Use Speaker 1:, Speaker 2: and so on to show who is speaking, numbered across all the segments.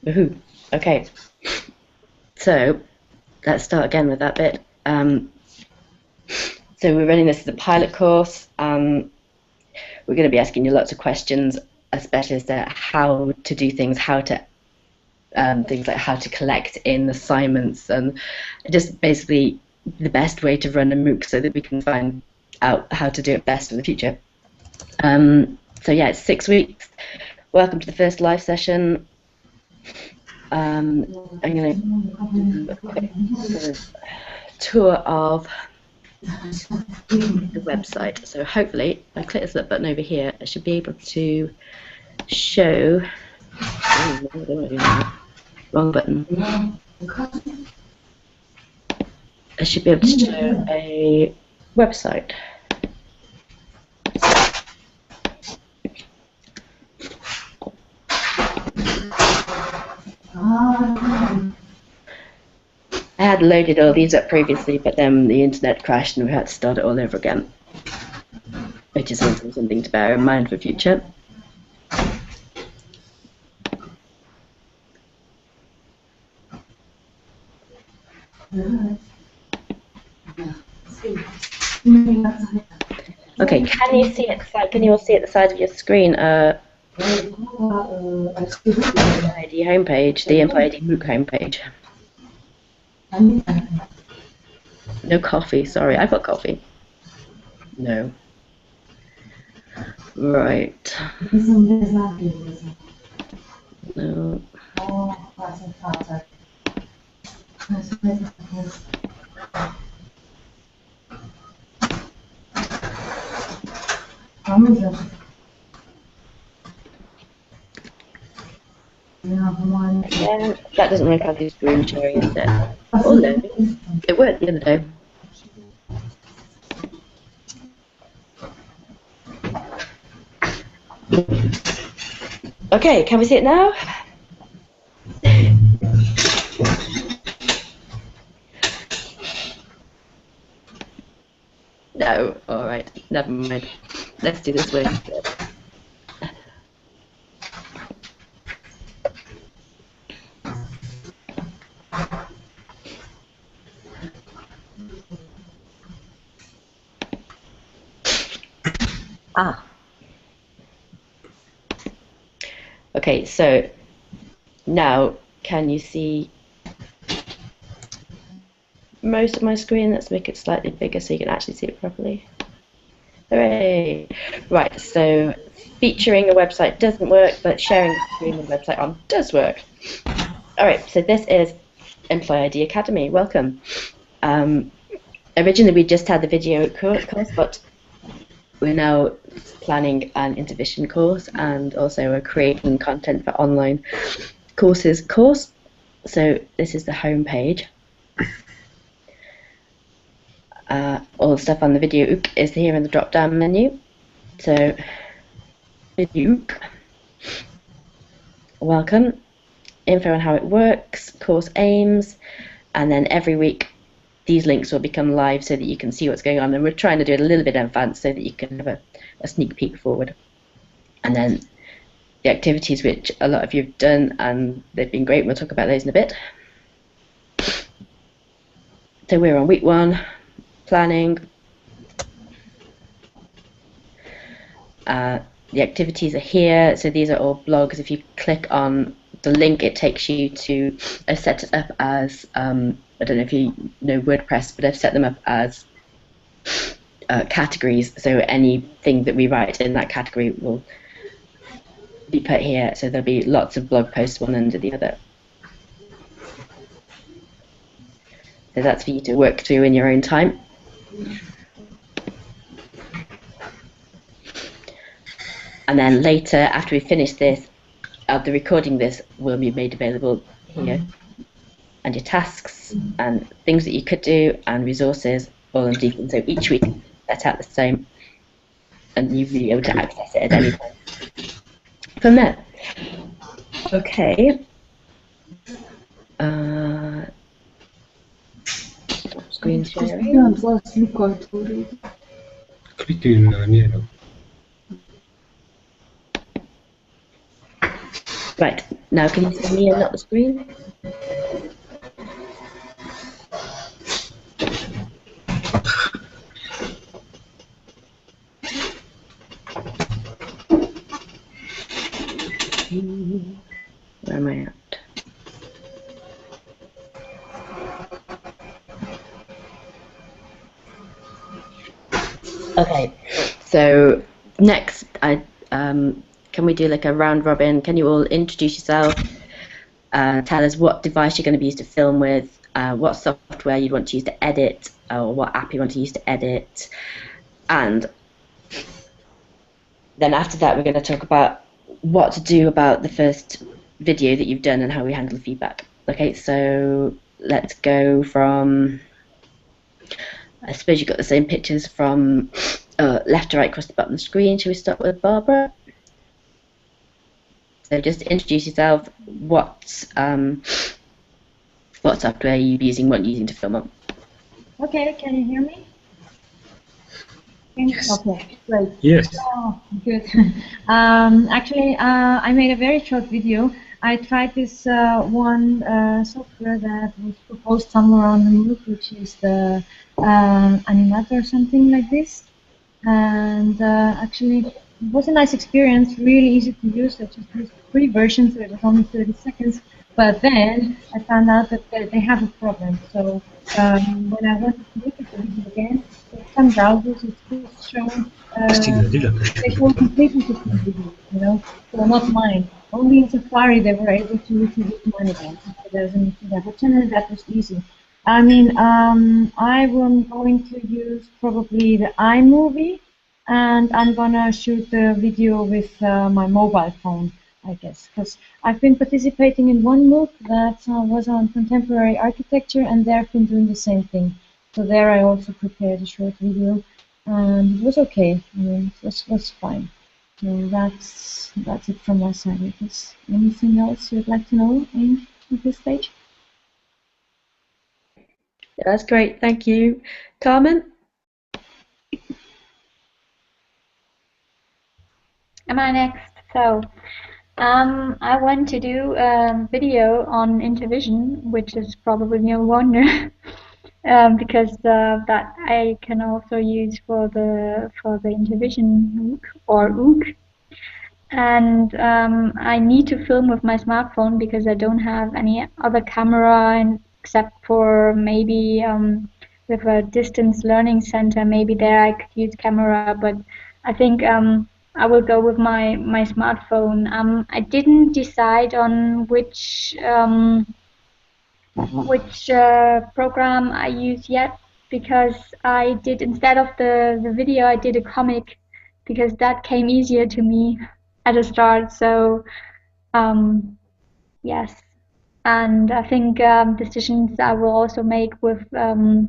Speaker 1: Woohoo. Okay, so let's start again with that bit. So we're running this as a pilot course. We're going to be asking you lots of questions, especially as to how to do things, things like how to collect in assignments, and just basically the best way to run a MOOC so that we can find out how to do it best in the future. So yeah, it's 6 weeks. Welcome to the first live session. I'm going to do a quick sort of tour of the website. So hopefully, if I click this little button over here, I should be able to show. Wrong button. I should be able to show a website. I had loaded all these up previously, but then the internet crashed and we had to start it all over again, which is also something to bear in mind for future. Okay, can you see it? Can you all see at the side of your screen? The ID homepage, the Employee ID MOOC homepage. No coffee. Sorry, I've got coffee. No. Right. No. Yeah, that doesn't work out these screen sharing, is it? Oh no, it worked the other day. Okay, can we see it now? No, alright, never mind. Let's do this way instead. Okay, so now can you see most of my screen? Let's make it slightly bigger so you can actually see it properly. Hooray! Right, so featuring a website doesn't work, but sharing the screen with the website on does work. Alright, so this is Employee ID Academy. Welcome. Originally we just had the video course, but we're now planning an intervision course, and also we're creating content for online courses course. So this is the home page. All the stuff on the VideoOOC is here in the drop down menu. So VideoOOC, welcome, info on how it works, course aims, and then every week these links will become live so that you can see what's going on, and we're trying to do it a little bit in advance so that you can have a sneak peek forward. And then the activities which a lot of you have done, and they've been great, we'll talk about those in a bit. So we're on week 1, planning. The activities are here, so these are all blogs. If you click on the link, it takes you to, I've set it up as, I don't know if you know WordPress, but I've set them up as categories, so anything that we write in that category will be put here, so there'll be lots of blog posts one under the other. So that's for you to work through in your own time. And then later, after we finish this, the recording this will be made available here. And your tasks and things that you could do and resources all in deep. So each week set out the same, and you'll be able to access it at any time from there. Okay. Screen sharing.
Speaker 2: 클릭되는 거 아니에요?
Speaker 1: Right, now can you see me and not the screen? Where am I at? Okay, so next, can we do like a round robin? Can you all introduce yourself? Tell us what device you're going to be used to film with, what software you'd want to use to edit, or what app you want to use to edit. And then after that, we're going to talk about what to do about the first video that you've done and how we handle feedback. Okay, so let's go from, I suppose you've got the same pictures from left to right across the bottom of the screen. Shall we start with Barbara? So just introduce yourself, what software you're using, what you're using to film on.
Speaker 2: Okay, can you hear me?
Speaker 3: Yes.
Speaker 2: Okay, great.
Speaker 3: Yes.
Speaker 2: Oh, good. Actually, I made a very short video. I tried this one software that was proposed somewhere on the MOOC, which is the Animator or something like this. And actually, it was a nice experience, really easy to use. I just used the free version, so it was only 30 seconds. But then I found out that they have a problem. So when I wanted to look at the video again, in some browsers it still shows they show completely different videos, you know, so not mine. Only in Safari they were able to retrieve mine again. So there's an issue there. But generally that was easy. I mean, I am going to use probably the iMovie, and I'm gonna shoot the video with my mobile phone, I guess, because I've been participating in one MOOC that was on contemporary architecture, and they've been doing the same thing. So there I also prepared a short video, and it was okay. I mean, it was fine. So that's it from my side, I guess. Anything else you'd like to know at this stage?
Speaker 1: Yeah, that's great, thank you. Carmen?
Speaker 4: Am I next? So, I want to do a video on Intervision, which is probably no wonder, because that I can also use for the Intervision MOOC or OOC. And I need to film with my smartphone because I don't have any other camera except for maybe with a distance learning center. Maybe there I could use camera, but I think I will go with my smartphone. I didn't decide on which program I use yet, because I did, instead of the video, I did a comic, because that came easier to me at the start. So yes, and I think decisions I will also make with the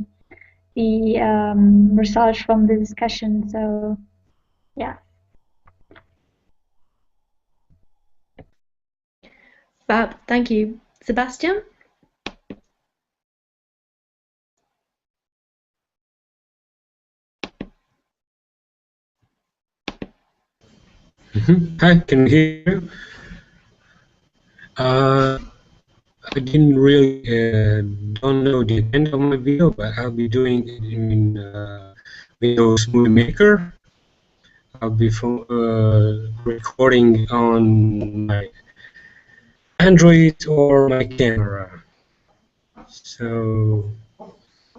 Speaker 4: results from the discussion. So yeah.
Speaker 1: Fab, thank you. Sebastian?
Speaker 3: Hi, can you hear me? I didn't really don't know the end of my video, but I'll be doing it in Windows Movie Maker. I'll be recording on my Android or my camera. So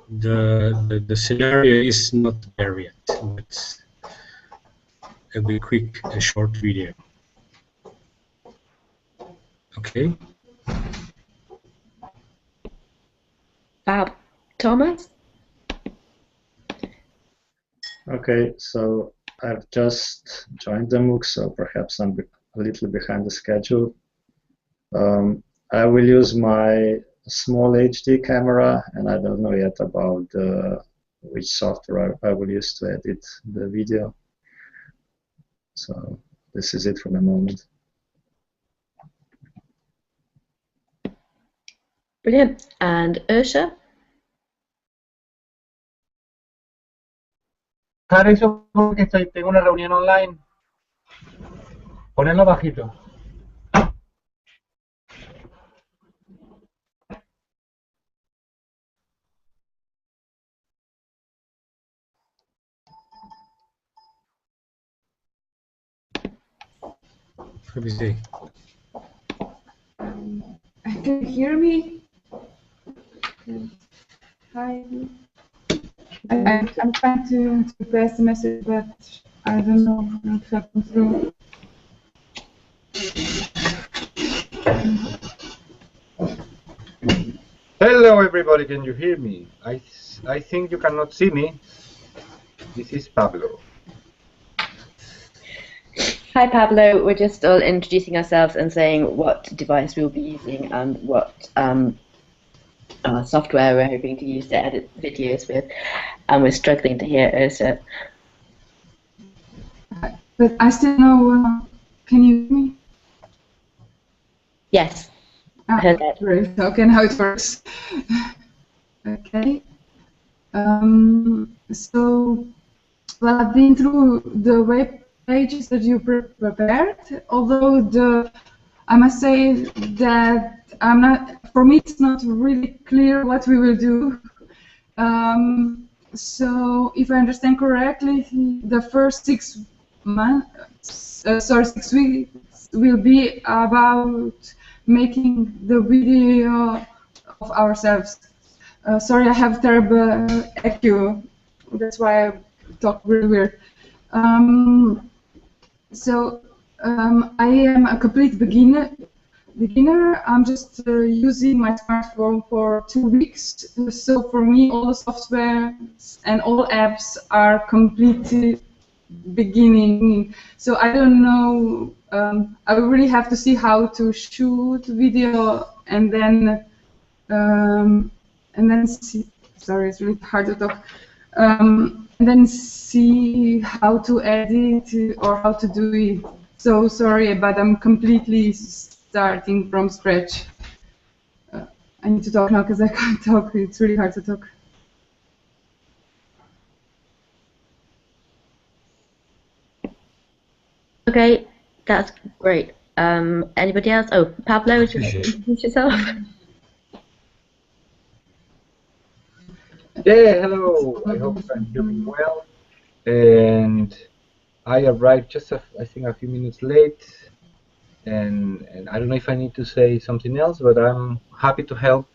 Speaker 3: the scenario is not there yet, but it'll be quick, a short video. Okay.
Speaker 1: Fab. Thomas?
Speaker 5: Okay, so I've just joined the MOOC, so perhaps I'm a little behind the schedule. I will use my small HD camera, and I don't know yet about which software I will use to edit the video. So this is it for the moment.
Speaker 1: Brilliant. And Ursha?
Speaker 6: Dejar eso porque tengo una reunión online. Ponerlo bajito.
Speaker 3: Let me see.
Speaker 6: Can you hear me? Hi. I'm trying to pass the message, but I don't know if it comes through.
Speaker 7: Hello everybody, can you hear me? I think you cannot see me. This is Pablo.
Speaker 1: Hi Pablo, we're just all introducing ourselves and saying what device we'll be using and what software we're hoping to use to edit videos with, and we're struggling to hear Ursa.
Speaker 6: But I still know, can you hear me?
Speaker 1: Yes.
Speaker 6: Great, okay, now it works. Okay. So, well, I've been through the web pages that you prepared, although I must say that for me it's not really clear what we will do. So, if I understand correctly, the first 6 weeks will be about making the video of ourselves. Sorry, I have terrible echo. That's why I talk really weird. I am a complete beginner. I'm just using my smartphone for 2 weeks. So for me, all the software and all apps are completely beginning. So I don't know. I will really have to see how to shoot video and then see. Sorry, it's really hard to talk. And then see how to edit or how to do it. So sorry, but I'm completely starting from scratch. I need to talk now because I can't talk. It's really hard to talk.
Speaker 1: Okay, that's great. Anybody else? Oh, Pablo, would you like to introduce yourself?
Speaker 7: Yeah, hello. I hope you can hear me well. And I arrived just, I think, a few minutes late. And I don't know if I need to say something else, but I'm happy to help.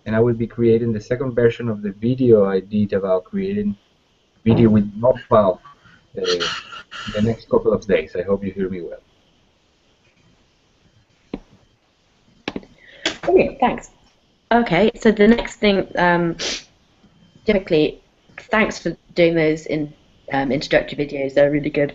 Speaker 7: And I will be creating the second version of the video I did about creating video with mobile the next couple of days. I hope you hear me well.
Speaker 1: Brilliant, thanks. Okay, so the next thing, typically, thanks for doing those introductory videos. They're really good.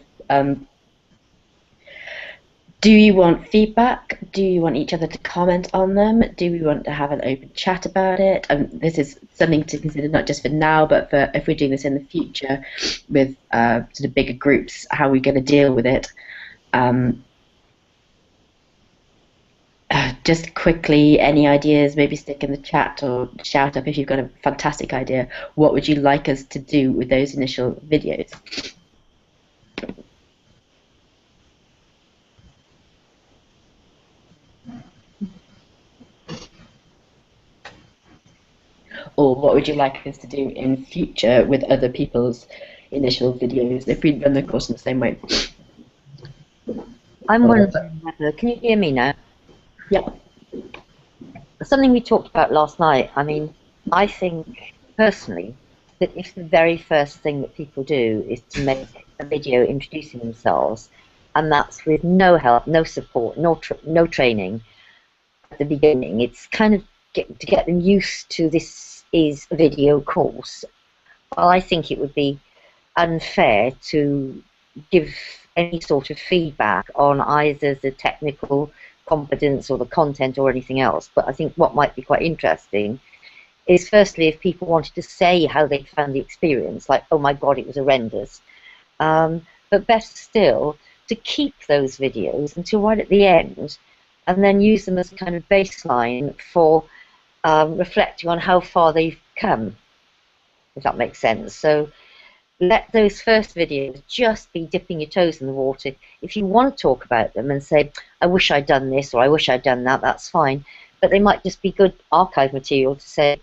Speaker 1: Do you want feedback? Do you want each other to comment on them? Do we want to have an open chat about it? This is something to consider not just for now, but for if we're doing this in the future with sort of bigger groups, how are we going to deal with it? Just quickly, any ideas, maybe stick in the chat or shout up if you've got a fantastic idea. What would you like us to do with those initial videos? Or what would you like us to do in future with other people's initial videos if we run the course in the same way?
Speaker 8: I'm wondering whether, can you hear me now?
Speaker 1: Yeah.
Speaker 8: Something we talked about last night, I mean, I think personally that if the very first thing that people do is to make a video introducing themselves, and that's with no help, no support, no training at the beginning, it's kind of to get them used to this is a video course. Well, I think it would be unfair to give any sort of feedback on either the technical competence or the content or anything else. But I think what might be quite interesting is firstly if people wanted to say how they found the experience, like, oh my god, it was horrendous. But best still, to keep those videos until right at the end and then use them as a kind of baseline for reflecting on how far they've come, if that makes sense. So let those first videos just be dipping your toes in the water. If you want to talk about them and say, I wish I'd done this or I wish I'd done that, that's fine. But they might just be good archive material to say,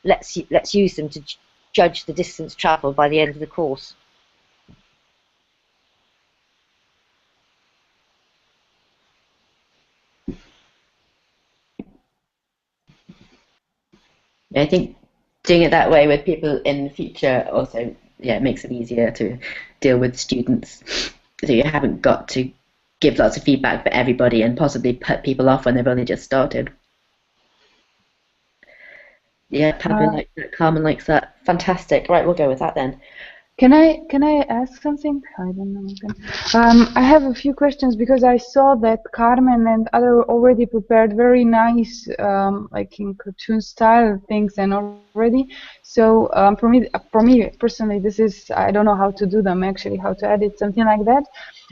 Speaker 8: let's use them to judge the distance travelled by the end of the course.
Speaker 1: I think doing it that way with people in the future also, yeah, it makes it easier to deal with students. So you haven't got to give lots of feedback for everybody and possibly put people off when they've only just started. Yeah, Pablo likes that. Carmen likes that. Fantastic. Right, we'll go with that then.
Speaker 6: Can I ask something? I don't know. I have a few questions because I saw that Carmen and other already prepared very nice, like in cartoon style things, and already. So for me personally, this is, I don't know how to do them actually, how to edit something like that.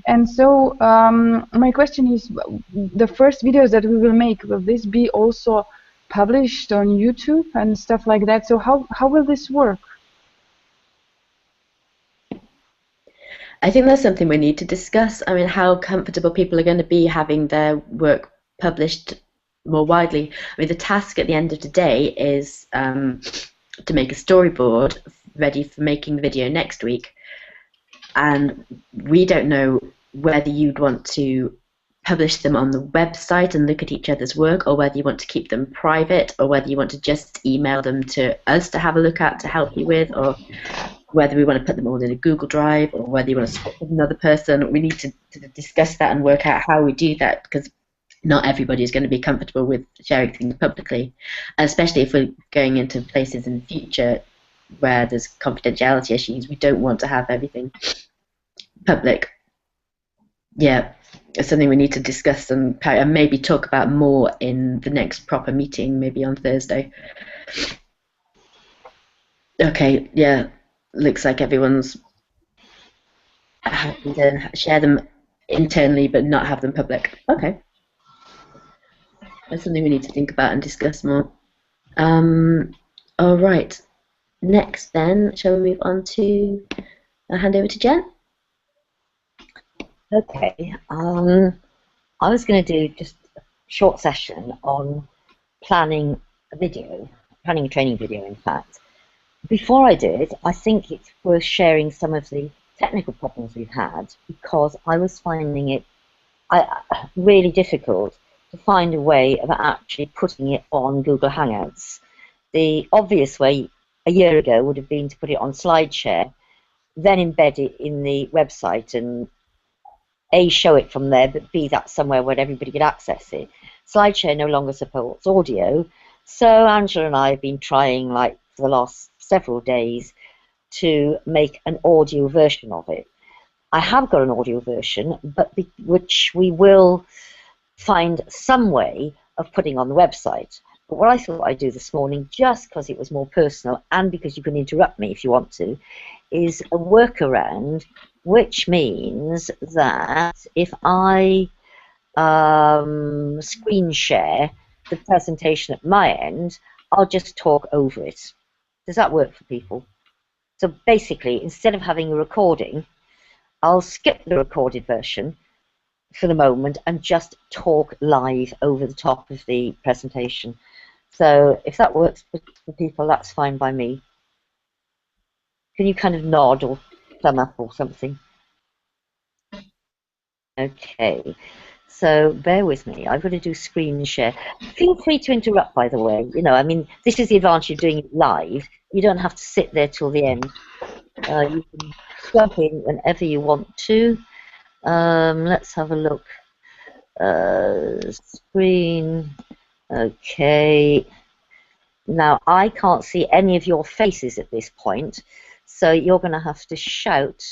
Speaker 6: And so my question is, the first videos that we will make, will this be also published on YouTube and stuff like that? So how will this work?
Speaker 1: I think that's something we need to discuss. I mean, how comfortable people are going to be having their work published more widely. I mean, the task at the end of the day is to make a storyboard ready for making the video next week. And we don't know whether you'd want to publish them on the website and look at each other's work, or whether you want to keep them private, or whether you want to just email them to us to have a look at to help you with, or whether we want to put them all in a Google Drive, or whether you want to swap with another person. We need to discuss that and work out how we do that, because not everybody is going to be comfortable with sharing things publicly, and especially if we're going into places in the future where there's confidentiality issues. We don't want to have everything public. Yeah, it's something we need to discuss and maybe talk about more in the next proper meeting, maybe on Thursday. Okay, yeah, looks like everyone's happy to share them internally but not have them public. Okay, that's something we need to think about and discuss more. All right, next then, shall we move on to hand over to Jen?
Speaker 8: Okay, I was going to do just a short session on planning a video, planning a training video, in fact. Before I did, I think it's worth sharing some of the technical problems we've had, because I was finding it really difficult to find a way of actually putting it on Google Hangouts. The obvious way a year ago would have been to put it on SlideShare, then embed it in the website and A, show it from there, but B, that somewhere where everybody could access it. SlideShare no longer supports audio, so Angela and I have been trying, like, for the last several days to make an audio version of it. I have got an audio version, but which we will find some way of putting on the website. But what I thought I'd do this morning, just because it was more personal and because you can interrupt me if you want to, is a workaround, which means that if I screen share the presentation at my end, I'll just talk over it. Does that work for people? So basically, instead of having a recording, I'll skip the recorded version for the moment and just talk live over the top of the presentation. So if that works for people, that's fine by me. Can you kind of nod or thumb up or something? Okay, so bear with me. I've got to do screen share. Feel free to interrupt, by the way. You know, I mean, this is the advantage of doing it live. You don't have to sit there till the end. You can jump in whenever you want to. Let's have a look. Screen. Okay. Now, I can't see any of your faces at this point, so you're going to have to shout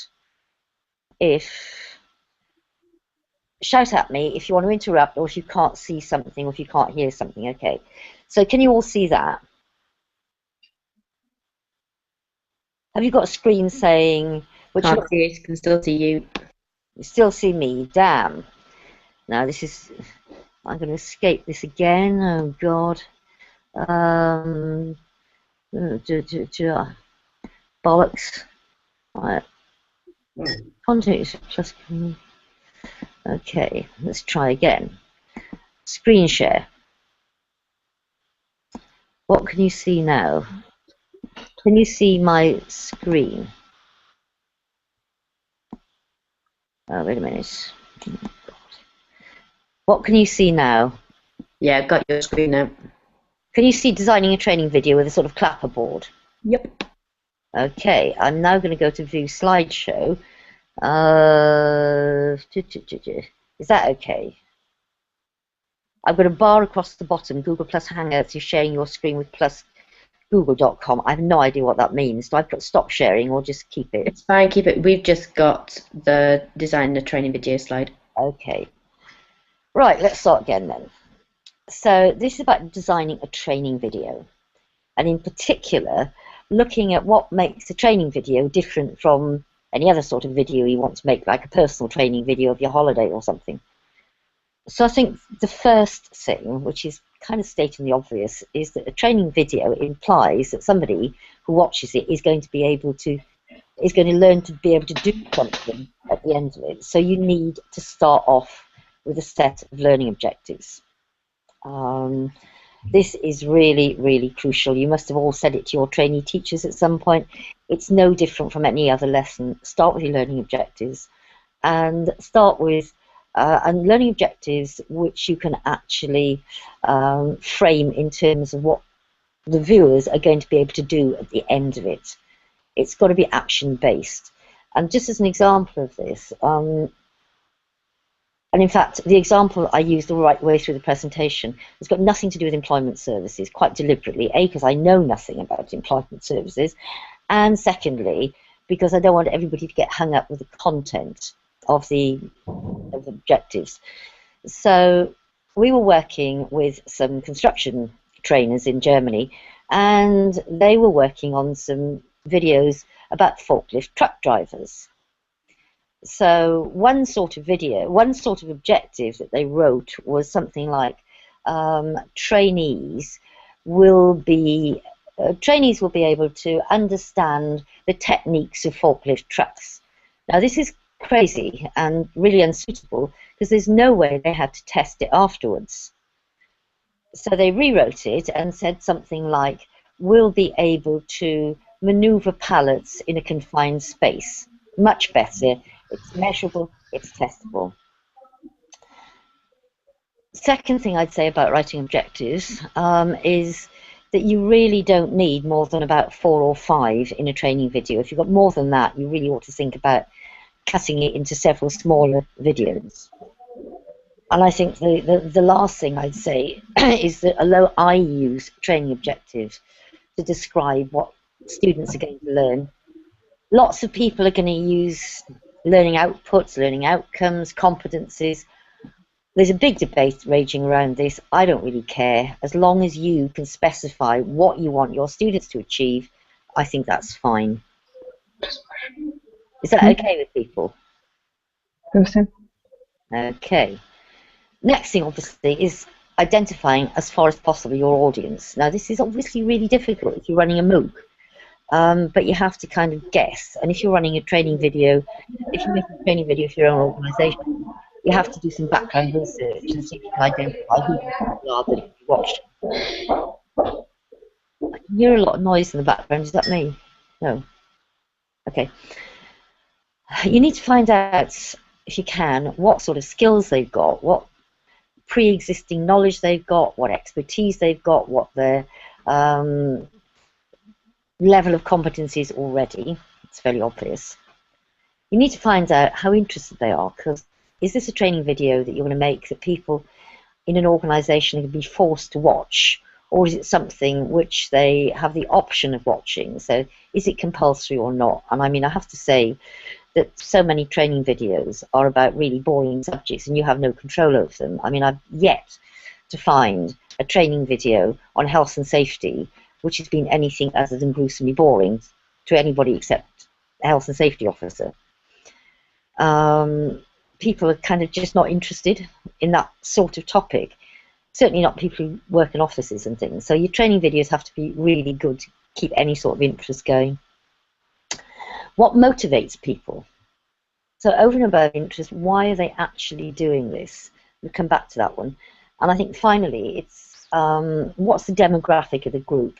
Speaker 8: at me if you want to interrupt, or if you can't see something, or if you can't hear something. Okay. So can you all see that? Have you got a screen saying...
Speaker 1: Can't see it, can still see you.
Speaker 8: You still see me, damn. Now this is... I'm going to escape this again, oh God. Bollocks. Right. Context plus... Okay, let's try again. Screen share. What can you see now? Can you see my screen? Oh, wait a minute. What can you see now?
Speaker 1: Yeah, got your screen now.
Speaker 8: Can you see designing a training video with a sort of clapperboard?
Speaker 1: Yep.
Speaker 8: Okay, I'm now going to go to view slideshow. Is that okay? I've got a bar across the bottom, Google Plus Hangouts, you're sharing your screen with plus google.com. I have no idea what that means. Do I put stop sharing or just keep it?
Speaker 1: It's fine, keep it. We've just got the design the training video slide.
Speaker 8: Okay. Right, let's start again then. So this is about designing a training video. And in particular, looking at what makes a training video different from any other sort of video you want to make, like a personal training video of your holiday or something. So I think the first thing, which is kind of stating the obvious, is that a training video implies that somebody who watches it is going to learn to be able to do something at the end of it. So you need to start off with a set of learning objectives. This is really, really crucial. You must have all said it to your trainee teachers at some point. It's no different from any other lesson. Start with your learning objectives and start with and learning objectives which you can actually frame in terms of what the viewers are going to be able to do at the end of it. It's got to be action-based. And just as an example of this, and in fact, the example I used the right way through the presentation has got nothing to do with employment services, quite deliberately. A, because I know nothing about employment services, and secondly, because I don't want everybody to get hung up with the content of the objectives. So we were working with some construction trainers in Germany, and they were working on some videos about forklift truck drivers. So one sort of objective that they wrote was something like trainees will be able to understand the techniques of forklift trucks. Now this is crazy and really unsuitable because there's no way they had to test it afterwards. So they rewrote it and said something like, we'll be able to maneuver pallets in a confined space. Much better, it's measurable, it's testable. Second thing I'd say about writing objectives is that you really don't need more than about 4 or 5 in a training video. If you've got more than that, you really ought to think about cutting it into several smaller videos. And I think the last thing I'd say is that although I use training objectives to describe what students are going to learn, lots of people are going to use learning outputs, learning outcomes, competencies. There's a big debate raging around this. I don't really care. As long as you can specify what you want your students to achieve, I think that's fine. Is that okay with people? Okay. Next thing, obviously, is identifying as far as possible your audience. Now, this is obviously really difficult if you're running a MOOC, but you have to kind of guess. And if you're running a training video, if you're making a training video for your own organisation, you have to do some background research and see if you can identify who the people are that you watch. I can hear a lot of noise in the background. Is that me? No. Okay. You need to find out, if you can, what sort of skills they've got, what pre-existing knowledge they've got, what expertise they've got, what their level of competence is already. It's fairly obvious. You need to find out how interested they are, because is this a training video that you're going to make that people in an organisation can be forced to watch, or is it something which they have the option of watching? So is it compulsory or not? And I mean, I have to say that so many training videos are about really boring subjects and you have no control over them. I mean, I've yet to find a training video on health and safety which has been anything other than gruesomely boring to anybody except a health and safety officer. People are kind of just not interested in that sort of topic. Certainly not people who work in offices and things. So your training videos have to be really good to keep any sort of interest going. What motivates people? So over and above interest, why are they actually doing this? We'll come back to that one. And I think finally, it's what's the demographic of the group?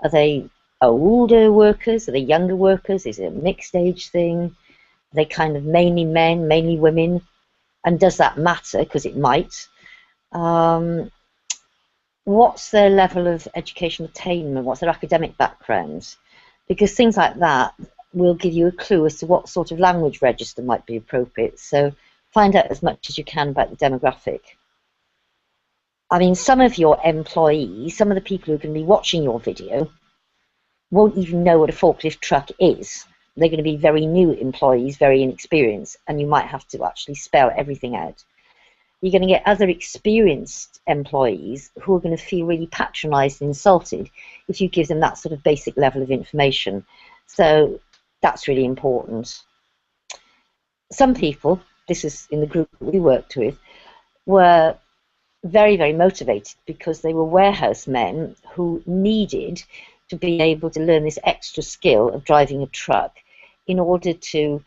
Speaker 8: Are they older workers? Are they younger workers? Is it a mixed age thing? Are they kind of mainly men, mainly women? And does that matter? Because it might. what's their level of educational attainment, what's their academic background, because things like that will give you a clue as to what sort of language register might be appropriate. So find out as much as you can about the demographic. I mean, some of your employees, some of the people who are going to be watching your video, won't even know what a forklift truck is. They're going to be very new employees, very inexperienced, and you might have to actually spell everything out. You're going to get other experienced employees who are going to feel really patronized and insulted if you give them that sort of basic level of information. So that's really important. Some people, this is in the group that we worked with, were very, very motivated because they were warehouse men who needed to be able to learn this extra skill of driving a truck in order to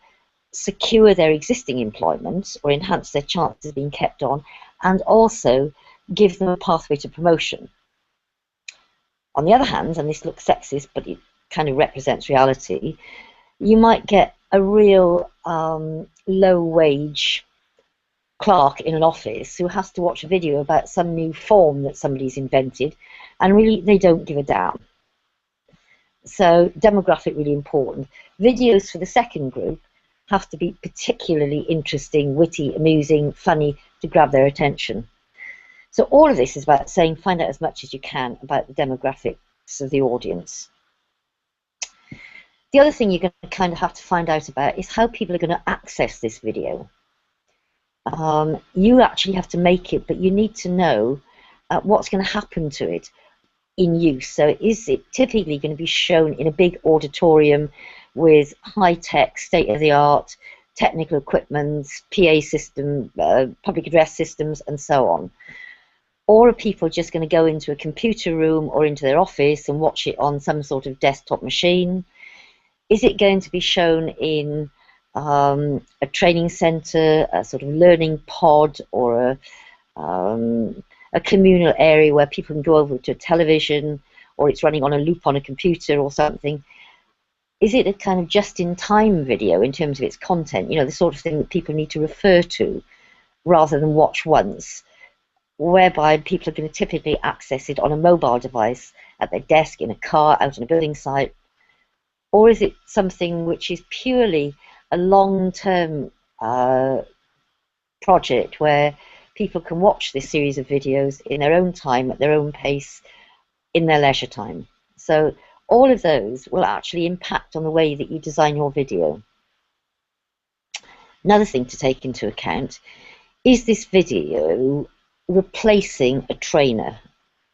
Speaker 8: secure their existing employment or enhance their chances of being kept on, and also give them a pathway to promotion. On the other hand, and this looks sexist, but it kind of represents reality, you might get a real low-wage clerk in an office who has to watch a video about some new form that somebody's invented, and really they don't give a damn. So demographic really important. Videos for the second group have to be particularly interesting, witty, amusing, funny to grab their attention. So all of this is about saying find out as much as you can about the demographics of the audience. The other thing you're going to kind of have to find out about is how people are going to access this video. You actually have to make it, but you need to know what's going to happen to it in use. So is it typically going to be shown in a big auditorium with high-tech, state-of-the-art technical equipment, PA system, public address systems, and so on? Or are people just going to go into a computer room or into their office and watch it on some sort of desktop machine? Is it going to be shown in a training center, a sort of learning pod, or a communal area where people can go over to a television, or it's running on a loop on a computer or something? Is it a kind of just-in-time video in terms of its content, you know, the sort of thing that people need to refer to rather than watch once, whereby people are going to typically access it on a mobile device, at their desk, in a car, out on a building site? Or is it something which is purely a long-term project where people can watch this series of videos in their own time, at their own pace, in their leisure time? So all of those will actually impact on the way that you design your video. Another thing to take into account, is this video replacing a trainer?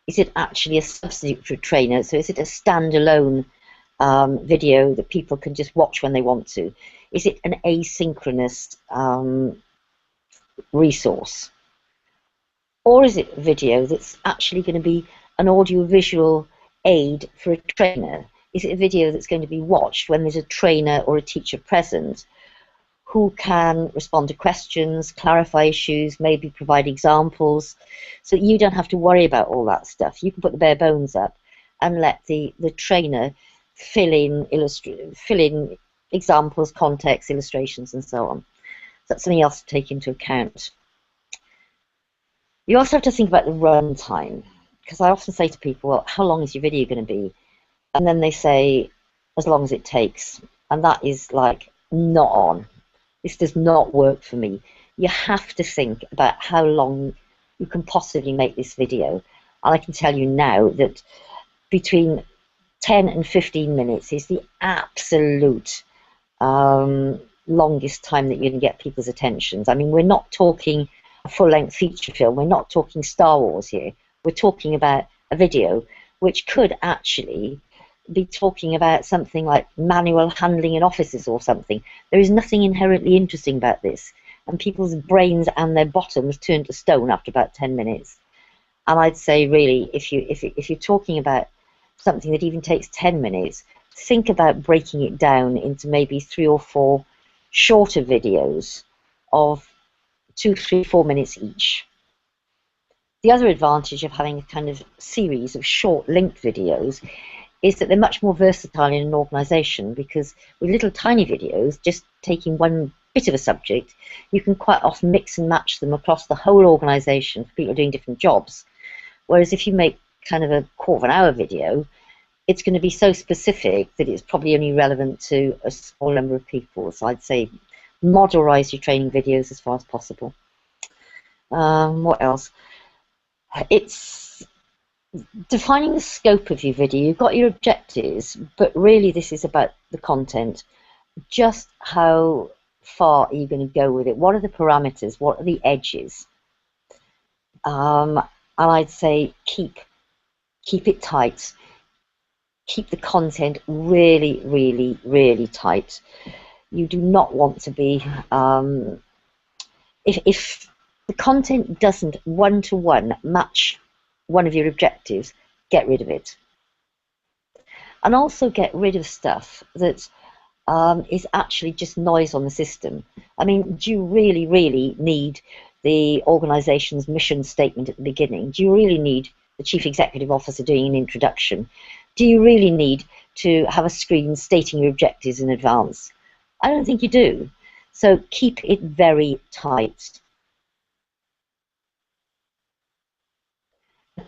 Speaker 8: Is it actually a substitute for a trainer? So is it a standalone video that people can just watch when they want to? Is it an asynchronous resource? Or is it a video that's actually going to be an audiovisual aid for a trainer? Is it a video that's going to be watched when there's a trainer or a teacher present who can respond to questions, clarify issues, maybe provide examples, so you don't have to worry about all that stuff? You can put the bare bones up and let the trainer fill in examples, context, illustrations, and so on. So that's something else to take into account. You also have to think about the run time, because I often say to people, well, how long is your video going to be? And then they say, as long as it takes. And that is like, not on. This does not work for me. You have to think about how long you can possibly make this video. And I can tell you now that between 10 and 15 minutes is the absolute longest time that you're going to get people's attentions. I mean, we're not talking a full-length feature film. We're not talking Star Wars here. We're talking about a video which could actually be talking about something like manual handling in offices or something. There is nothing inherently interesting about this, and people's brains and their bottoms turn to stone after about 10 minutes. And I'd say, really, if you're talking about something that even takes 10 minutes, think about breaking it down into maybe 3 or 4 shorter videos of 2, 3, 4 minutes each. The other advantage of having a kind of series of short linked videos is that they're much more versatile in an organisation, because with little tiny videos, just taking one bit of a subject, you can quite often mix and match them across the whole organisation for people doing different jobs. Whereas if you make kind of a quarter of an hour video, it's going to be so specific that it's probably only relevant to a small number of people. So I'd say modelize your training videos as far as possible. What else? It's defining the scope of your video. You've got your objectives, but really this is about the content. Just how far are you going to go with it? What are the parameters? What are the edges? And I'd say keep it tight. Keep the content really, really, really tight. You do not want to be, if the content doesn't one-to-one match one of your objectives, get rid of it. And also get rid of stuff that is actually just noise on the system. I mean, do you really, really need the organization's mission statement at the beginning? Do you really need the chief executive officer doing an introduction? Do you really need to have a screen stating your objectives in advance? I don't think you do. So keep it very tight.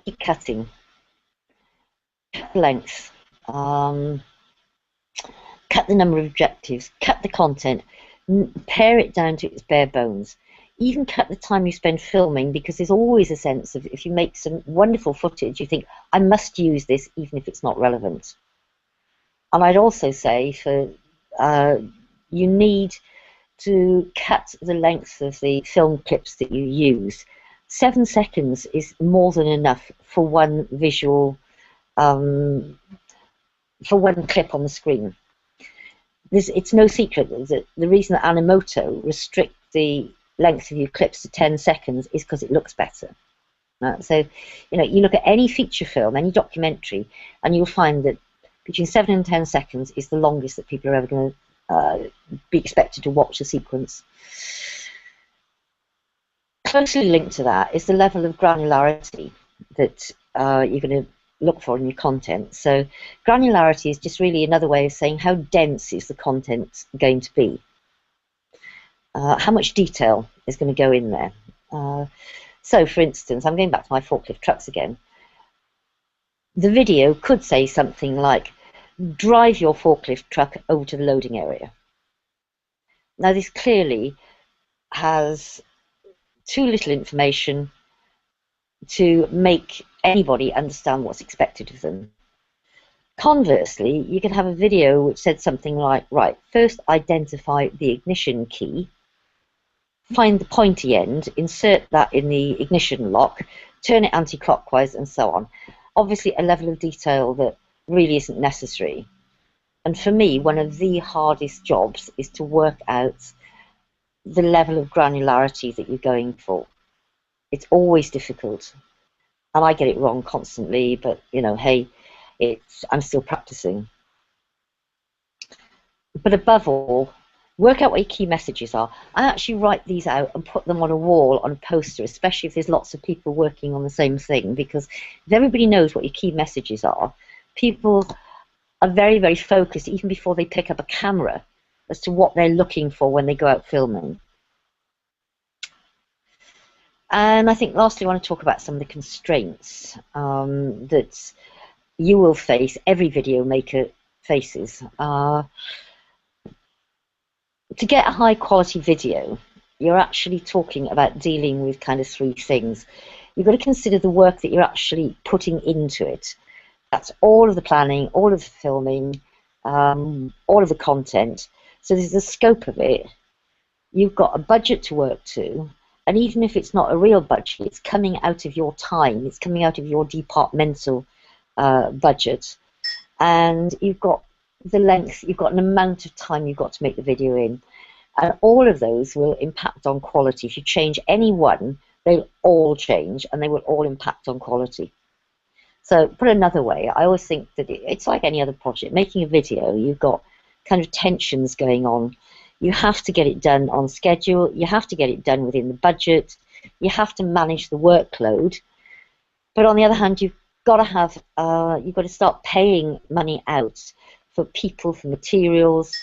Speaker 8: Keep cutting. Cut length. Cut the number of objectives. Cut the content. Pare it down to its bare bones. Even cut the time you spend filming, because there's always a sense of, if you make some wonderful footage, you think, I must use this even if it's not relevant. And I'd also say you need to cut the length of the film clips that you use. 7 seconds is more than enough for one visual, for one clip on the screen. It's no secret that the reason that Animoto restrict the length of your clips to 10 seconds is because it looks better. So, you know, you look at any feature film, any documentary, and you'll find that between 7 and 10 seconds is the longest that people are ever going to be expected to watch a sequence. Closely linked to that is the level of granularity that you're going to look for in your content. So granularity is just really another way of saying how dense is the content going to be. How much detail is going to go in there. So for instance, I'm going back to my forklift trucks again. The video could say something like, drive your forklift truck over to the loading area. Now this clearly has too little information to make anybody understand what's expected of them. Conversely, you can have a video which said something like, right, first identify the ignition key, find the pointy end, insert that in the ignition lock, turn it anti-clockwise, and so on. Obviously a level of detail that really isn't necessary. And for me, one of the hardest jobs is to work out the level of granularity that you're going for. It's always difficult. And I get it wrong constantly, but, you know, hey, I'm still practicing. But above all, work out what your key messages are. I actually write these out and put them on a wall, on a poster, especially if there's lots of people working on the same thing, because if everybody knows what your key messages are, people are very, very focused, even before they pick up a camera, as to what they're looking for when they go out filming. And I think lastly, I want to talk about some of the constraints that you will face, every video maker faces. To get a high quality video, you're actually talking about dealing with kind of 3 things. You've got to consider the work that you're actually putting into it. That's all of the planning, all of the filming, all of the content. So there's the scope of it. You've got a budget to work to. And even if it's not a real budget, it's coming out of your time, it's coming out of your departmental budget. And you've got the length, you've got an amount of time you've got to make the video in. And all of those will impact on quality. If you change any one, they'll all change and they will all impact on quality. So put another way, I always think that it's like any other project. Making a video, you've got kind of tensions going on. You have to get it done on schedule, you have to get it done within the budget, you have to manage the workload. But on the other hand, you've got to have, you've got to start paying money out for people, for materials,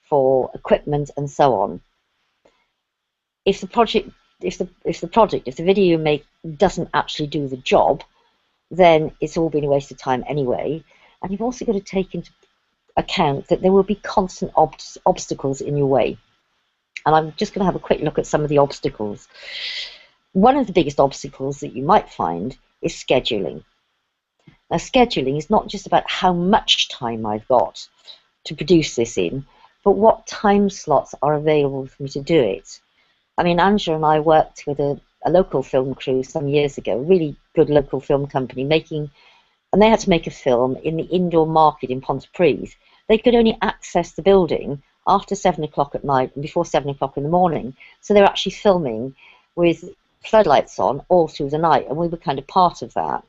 Speaker 8: for equipment, and so on. If the video you make doesn't actually do the job, then it's all been a waste of time anyway. And you've also got to take into account that there will be constant obstacles in your way. And I'm just going to have a quick look at some of the obstacles. One of the biggest obstacles that you might find is scheduling. Now, scheduling is not just about how much time I've got to produce this in, but what time slots are available for me to do it. I mean, Angela and I worked with a local film crew some years ago, a really good local film company, and they had to make a film in the indoor market in Pontypridd. They could only access the building after 7 o'clock at night and before 7 o'clock in the morning. So they were actually filming with floodlights on all through the night, and we were kind of part of that.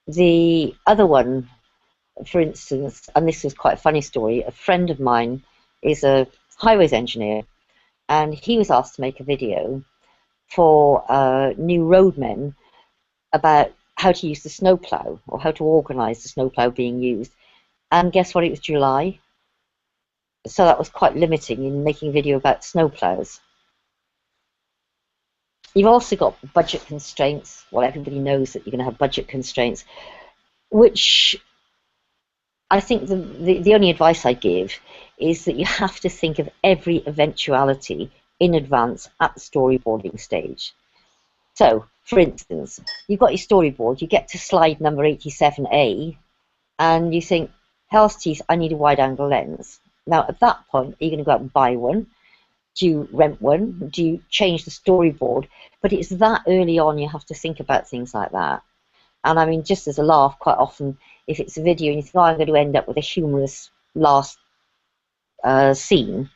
Speaker 8: The other one, for instance, and this was quite a funny story, a friend of mine is a highways engineer, and he was asked to make a video for new roadmen about how to use the snowplow, or how to organise the snowplow being used. And guess what, it was July. So that was quite limiting in making a video about snowplows. You've also got budget constraints. Well, everybody knows that you're going to have budget constraints, which I think the only advice I give is that you have to think of every eventuality in advance at the storyboarding stage. So, for instance, you've got your storyboard, you get to slide number 87A, and you think, hell's teeth, I need a wide-angle lens. Now, at that point, are you going to go out and buy one? Do you rent one? Do you change the storyboard? But it's that early on you have to think about things like that. And I mean, just as a laugh, quite often, if it's a video and you think, oh, I'm going to end up with a humorous last scene.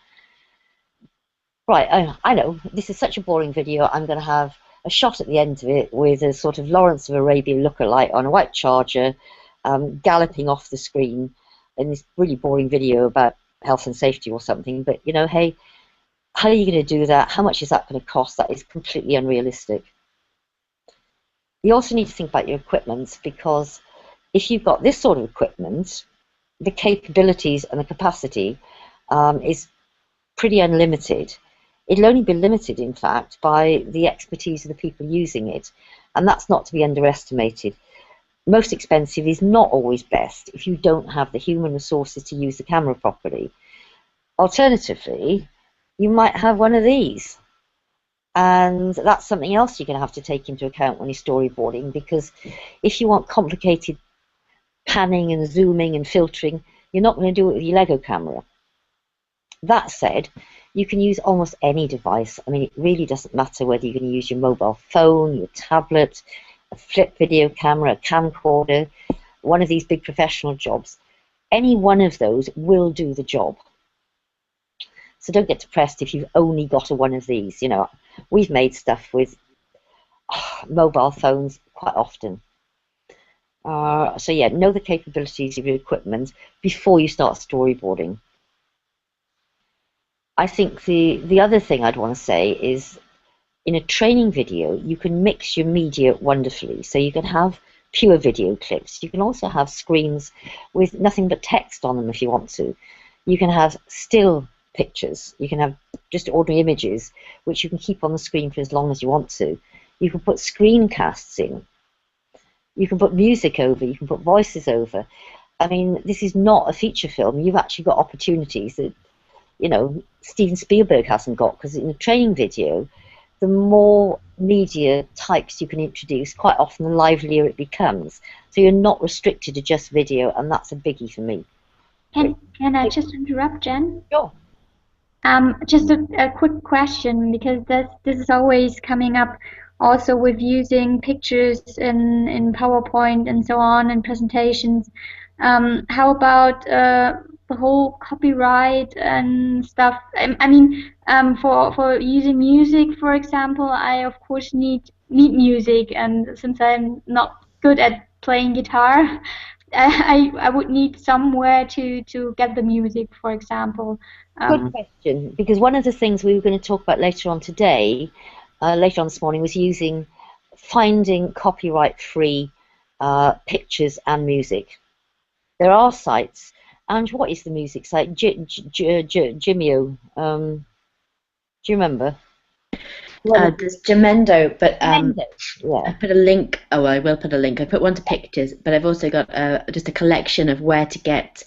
Speaker 8: Right, I know, this is such a boring video, I'm going to have a shot at the end of it with a sort of Lawrence of Arabia lookalike on a white charger, galloping off the screen in this really boring video about health and safety or something. But, you know, hey, how are you going to do that? How much is that going to cost? That is completely unrealistic. You also need to think about your equipment, because if you've got this sort of equipment, the capabilities and the capacity is pretty unlimited. It'll only be limited, in fact, by the expertise of the people using it, and that's not to be underestimated. Most expensive is not always best if you don't have the human resources to use the camera properly. Alternatively, you might have one of these, and that's something else you're going to have to take into account when you're storyboarding, because if you want complicated panning and zooming and filtering, you're not going to do it with your Lego camera. That said, you can use almost any device. I mean, it really doesn't matter whether you're going to use your mobile phone, your tablet, a flip video camera, a camcorder, one of these big professional jobs. Any one of those will do the job. So don't get depressed if you've only got one of these. You know, we've made stuff with mobile phones quite often. So yeah, know the capabilities of your equipment before you start storyboarding. I think the other thing I'd want to say is, in a training video, you can mix your media wonderfully. So you can have pure video clips. You can also have screens with nothing but text on them if you want to. You can have still pictures. You can have just ordinary images, which you can keep on the screen for as long as you want to. You can put screencasts in. You can put music over. You can put voices over. I mean, this is not a feature film. You've actually got opportunities that, you know, Steven Spielberg hasn't got, because in a training video, the more media types you can introduce, quite often the livelier it becomes. So you're not restricted to just video, and that's a biggie for me.
Speaker 4: Can I just interrupt, Jen?
Speaker 8: Sure.
Speaker 4: Just a quick question, because this is always coming up also with using pictures in PowerPoint and so on, and presentations. How about the whole copyright and stuff? I mean, for using music, for example, I of course need music, and since I'm not good at playing guitar, I would need somewhere to get the music, for example.
Speaker 8: Good question, because one of the things we were going to talk about later on today, later on this morning, was finding copyright-free pictures and music. There are sites, and what is the music site? Jimeo. Do you remember?
Speaker 1: There's Jamendo, but
Speaker 8: Yeah.
Speaker 1: I put a link. Oh, well, I will put a link. I put one to pictures, but I've also got just a collection of where to get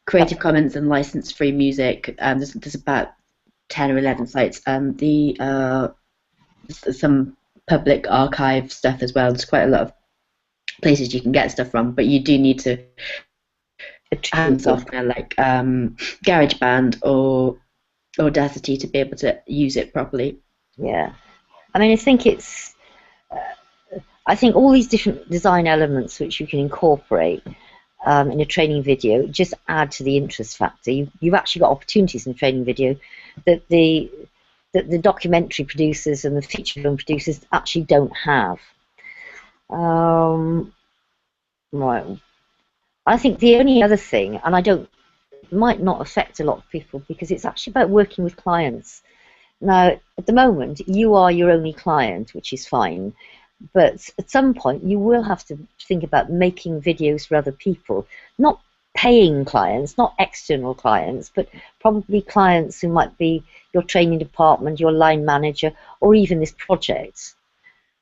Speaker 1: Creative Commons and license-free music. There's about 10 or 11 sites. Some public archive stuff as well. There's quite a lot of places you can get stuff from, but you do need to have software like GarageBand or Audacity to be able to use it properly.
Speaker 8: Yeah, I mean, I think all these different design elements which you can incorporate in a training video just add to the interest factor. You've actually got opportunities in training video that the documentary producers and the feature film producers actually don't have. Right. I think the only other thing, and it might not affect a lot of people because it's actually about working with clients. Now, at the moment, you are your only client, which is fine, but at some point you will have to think about making videos for other people, not paying clients, not external clients, but probably clients who might be your training department, your line manager, or even this project.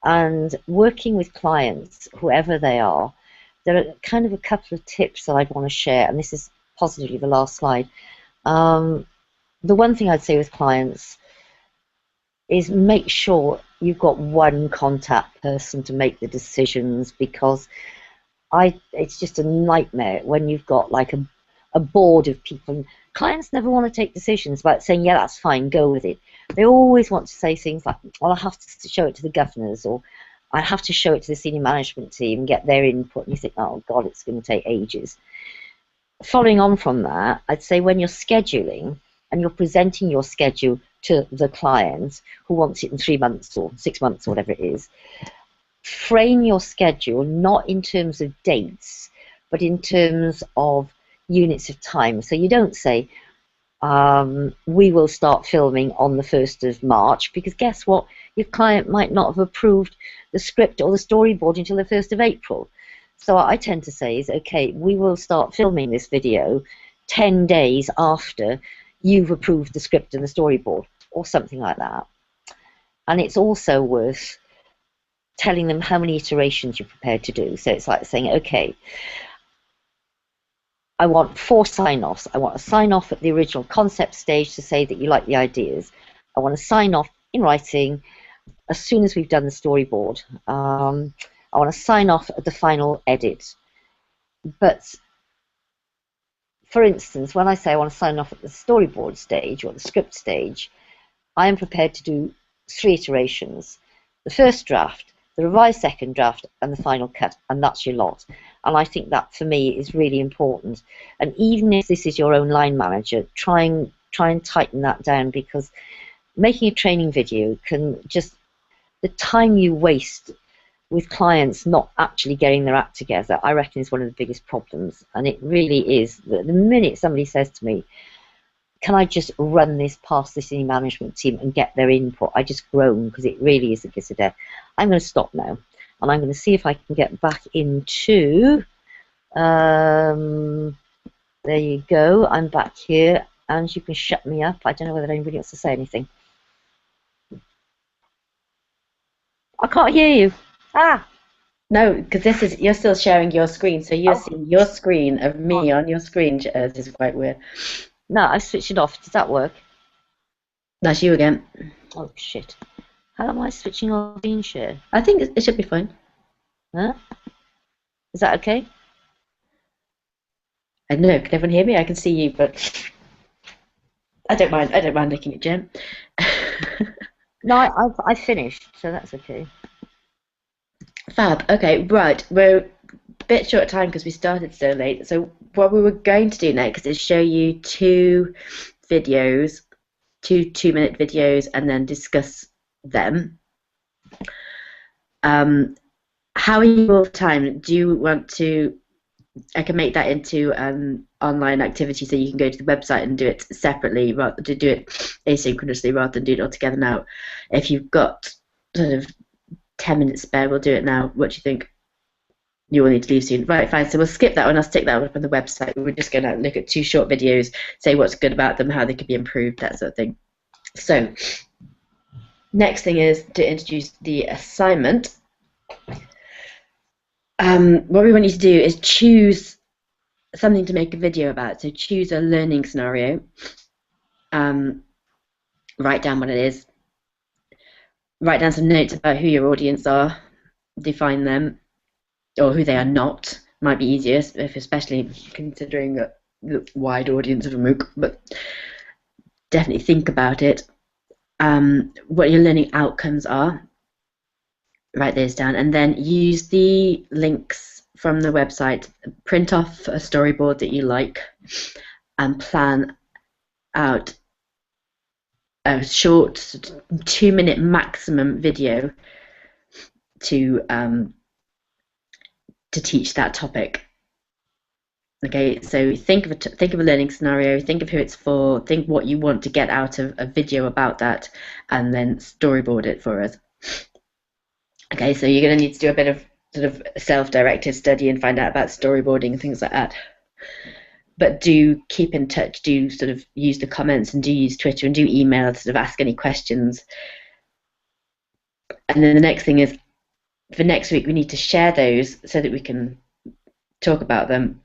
Speaker 8: And working with clients, whoever they are, there are kind of a couple of tips that I'd want to share, and this is positively the last slide. The one thing I'd say with clients is make sure you've got one contact person to make the decisions, because it's just a nightmare when you've got like a board of people. Clients never want to take decisions about saying, yeah, that's fine, go with it. They always want to say things like, well, I have to show it to the governors, or I have to show it to the senior management team and get their input. And you think, oh, God, it's going to take ages. Following on from that, I'd say when you're scheduling and you're presenting your schedule to the client who wants it in 3 months or 6 months or whatever it is, frame your schedule not in terms of dates, but in terms of units of time. So you don't say, we will start filming on the 1st of March, because guess what? Your client might not have approved the script or the storyboard until the 1st of April. So what I tend to say is, okay, we will start filming this video 10 days after you've approved the script and the storyboard, or something like that. And it's also worth telling them how many iterations you're prepared to do. So it's like saying, okay, I want 4 sign-offs. I want a sign-off at the original concept stage to say that you like the ideas. I want a sign-off in writing as soon as we've done the storyboard. I want to sign off at the final edit. But for instance, when I say I want to sign off at the storyboard stage or the script stage, I am prepared to do 3 iterations. The first draft, the revised second draft, and the final cut, and that's your lot. And I think that for me is really important. And even if this is your own line manager, try and tighten that down, because making a training video can just, the time you waste with clients not actually getting their act together, I reckon is one of the biggest problems. And it really is. The minute somebody says to me, can I just run this past the senior management team and get their input, I just groan, because it really is a kiss of death. I'm going to stop now, and I'm going to see if I can get back into, there you go, I'm back here, and you can shut me up. I don't know whether anybody wants to say anything. I can't hear you.
Speaker 1: No, because you're still sharing your screen, so you're seeing your screen of me on your screen. This is quite weird.
Speaker 8: No, I switched it off. Does that work?
Speaker 1: That's you again.
Speaker 8: Oh shit! How am I switching off screen share?
Speaker 1: I think it should be fine.
Speaker 8: Huh? Is that okay?
Speaker 1: I don't know. Can everyone hear me? I can see you, but I don't mind. I don't mind looking at Jem.
Speaker 8: No, I finished, so that's okay.
Speaker 1: Fab. Okay, right. We're a bit short of time because we started so late. So what we were going to do next is show you 2 videos, 2 2-minute videos, and then discuss them. How are you all the time? Do you want to? I can make that into an online activity, so you can go to the website and do it separately, rather to do it asynchronously rather than do it all together now. If you've got sort of 10 minutes spare, we'll do it now. What do you think? You will need to leave soon. Right, fine. So we'll skip that one. I'll stick that one up on the website. We're just going to look at 2 short videos, say what's good about them, how they could be improved, that sort of thing. So Next thing is to introduce the assignment. What we want you to do is choose something to make a video about. So choose a learning scenario. Write down what it is. Write down some notes about who your audience are. Define them, or who they are not. Might be easier, if especially considering the wide audience of a MOOC. But definitely think about it. What your learning outcomes are. Write those down, and then use the links from the website. Print off a storyboard that you like, and plan out a short 2-minute maximum video to teach that topic. Okay, so think of a learning scenario, think of who it's for, think what you want to get out of a video about that, and then storyboard it for us. Okay, so you're going to need to do a bit of sort of self-directed study and find out about storyboarding and things like that. But do keep in touch, do sort of use the comments, and do use Twitter, and do email to sort of ask any questions. And then the next thing is, for next week, we need to share those so that we can talk about them.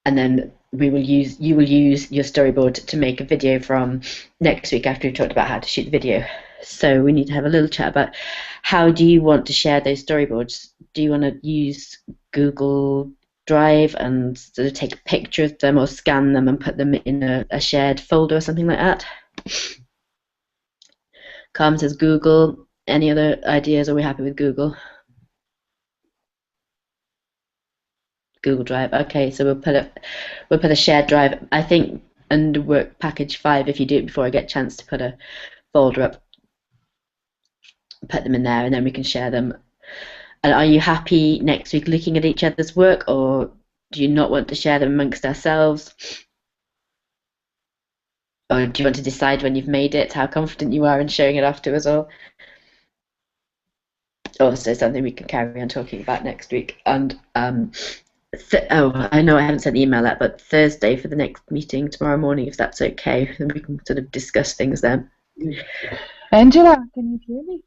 Speaker 1: And then you will use your storyboard to make a video from next week after we've talked about how to shoot the video. So we need to have a little chat about how do you want to share those storyboards. Do you want to use Google Drive and sort of take a picture of them, or scan them and put them in a shared folder or something like that? Carmen says Google. Any other ideas? Are we happy with Google? Google Drive. Okay, so we'll put a shared drive. I think under work package 5, if you do it before I get a chance to put a folder up, put them in there, and then we can share them. And are you happy next week looking at each other's work, or do you not want to share them amongst ourselves? Or do you want to decide when you've made it how confident you are in showing it off to us all? Also something we can carry on talking about next week. And I know I haven't sent the email out, but Thursday for the next meeting tomorrow morning, if that's okay, then we can sort of discuss things then.
Speaker 6: Angela, can you hear me?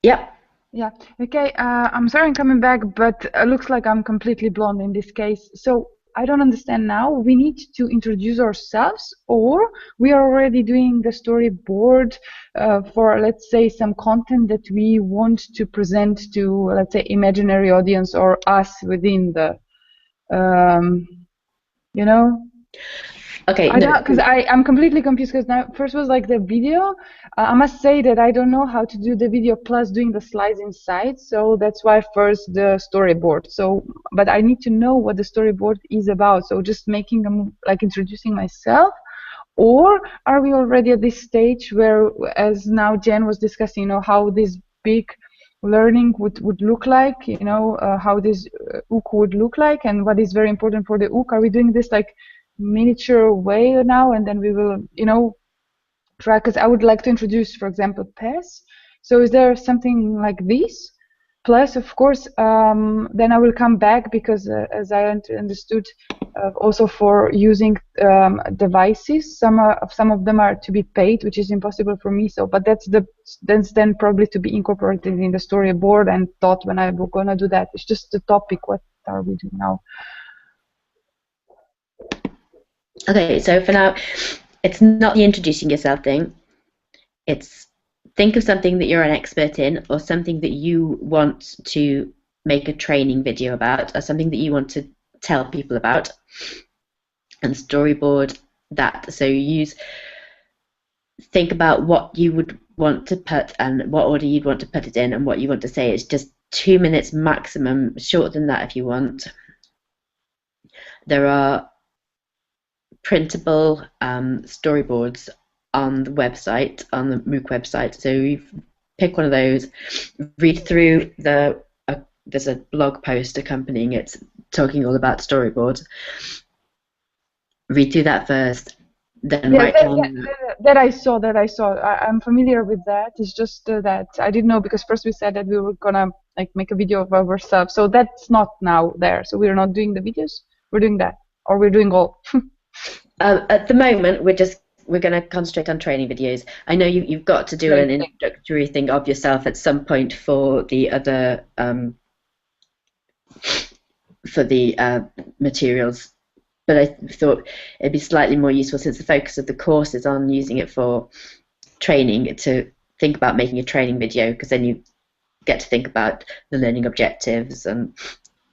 Speaker 1: Yep.
Speaker 6: Yeah. Okay. I'm sorry I'm coming back, but it looks like I'm completely blonde in this case. So I don't understand now. We need to introduce ourselves, or we are already doing the storyboard for, let's say, some content that we want to present to, let's say, imaginary audience or us within the, you know?
Speaker 1: Okay.
Speaker 6: Because I'm completely confused, because now first was like the video. I must say that I don't know how to do the video plus doing the slides inside, so that's why first the storyboard. So, but I need to know what the storyboard is about. So just making them, like, introducing myself, or are we already at this stage where, as now Jen was discussing, you know, how this big learning would look like, you know, how this VideOOC would look like, and what is very important for the VideOOC. Are we doing this like miniature way now, and then we will, you know, try, because I would like to introduce, for example, PES. So is there something like this? Plus, of course, then I will come back, because as I understood, also for using devices, some of them are to be paid, which is impossible for me. So, but that's then probably to be incorporated in the storyboard and thought when I'm gonna do that. It's just the topic. What are we doing now?
Speaker 1: Okay, so for now, it's not the introducing yourself thing. It's think of something that you're an expert in, or something that you want to make a training video about, or something that you want to tell people about, and storyboard that. So think about what you would want to put and what order you'd want to put it in and what you want to say. It's just 2 minutes maximum, shorter than that if you want. There are printable storyboards on the website, on the MOOC website. So you pick one of those, read through there's a blog post accompanying it talking all about storyboards. Read through that first, then write down.
Speaker 6: That I saw. I'm familiar with that. It's just that I didn't know, because first we said that we were gonna like make a video of ourselves. So that's not now there. So we're not doing the videos. We're doing that, or we're doing all.
Speaker 1: At the moment, we're just we're going to concentrate on training videos. I know you've got to do an introductory thing of yourself at some point for the other materials, but I thought it'd be slightly more useful, since the focus of the course is on using it for training, to think about making a training video, because then you get to think about the learning objectives and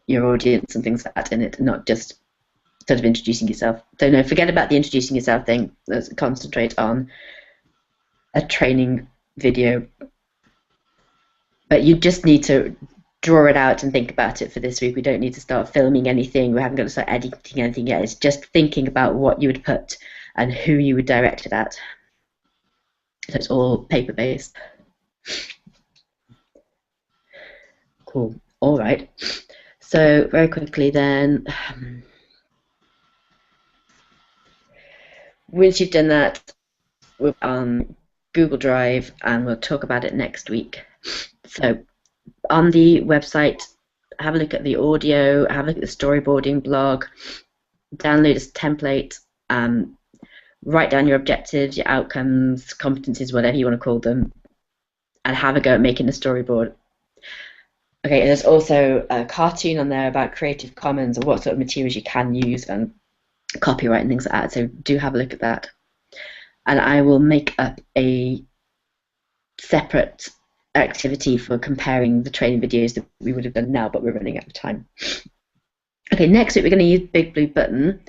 Speaker 1: your audience and things like that in it, not just sort of introducing yourself. So no, forget about the introducing yourself thing. Let's concentrate on a training video. But you just need to draw it out and think about it for this week. We don't need to start filming anything. We haven't got to start editing anything yet. It's just thinking about what you would put and who you would direct it at. So it's all paper-based. Cool. All right. So very quickly then, once you've done that, we're on Google Drive, and we'll talk about it next week. So on the website, have a look at the audio, have a look at the storyboarding blog, download a template, write down your objectives, your outcomes, competencies, whatever you want to call them, and have a go at making a storyboard. Okay, and there's also a cartoon on there about Creative Commons and what sort of materials you can use and copyright and things like that, so do have a look at that. And I will make up a separate activity for comparing the training videos that we would have done now, but we're running out of time. Okay, next week we're going to use Big Blue Button.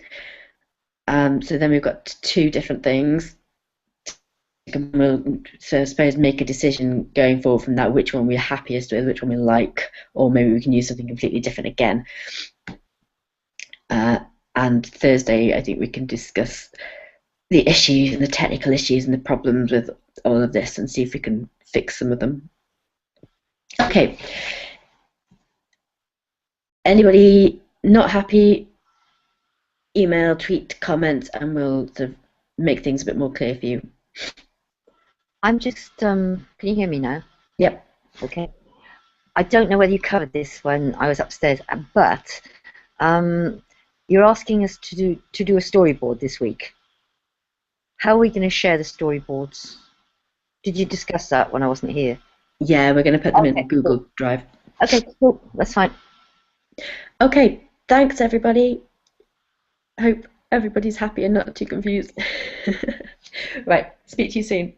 Speaker 1: So then we've got two different things. We'll, so I suppose, make a decision going forward from that, which one we're happiest with, which one we like, or maybe we can use something completely different again. And Thursday, I think we can discuss the issues and the technical issues and the problems with all of this and see if we can fix some of them. Okay. Anybody not happy, email, tweet, comment, and we'll sort of make things a bit more clear for you.
Speaker 8: I'm just, can you hear me now?
Speaker 1: Yep.
Speaker 8: Okay. I don't know whether you covered this when I was upstairs, but you're asking us to do a storyboard this week. How are we going to share the storyboards? Did you discuss that when I wasn't here?
Speaker 1: Yeah, we're going to put them in Google Drive.
Speaker 8: Okay, cool. That's fine.
Speaker 1: Okay, thanks everybody. Hope everybody's happy and not too confused. Right, speak to you soon.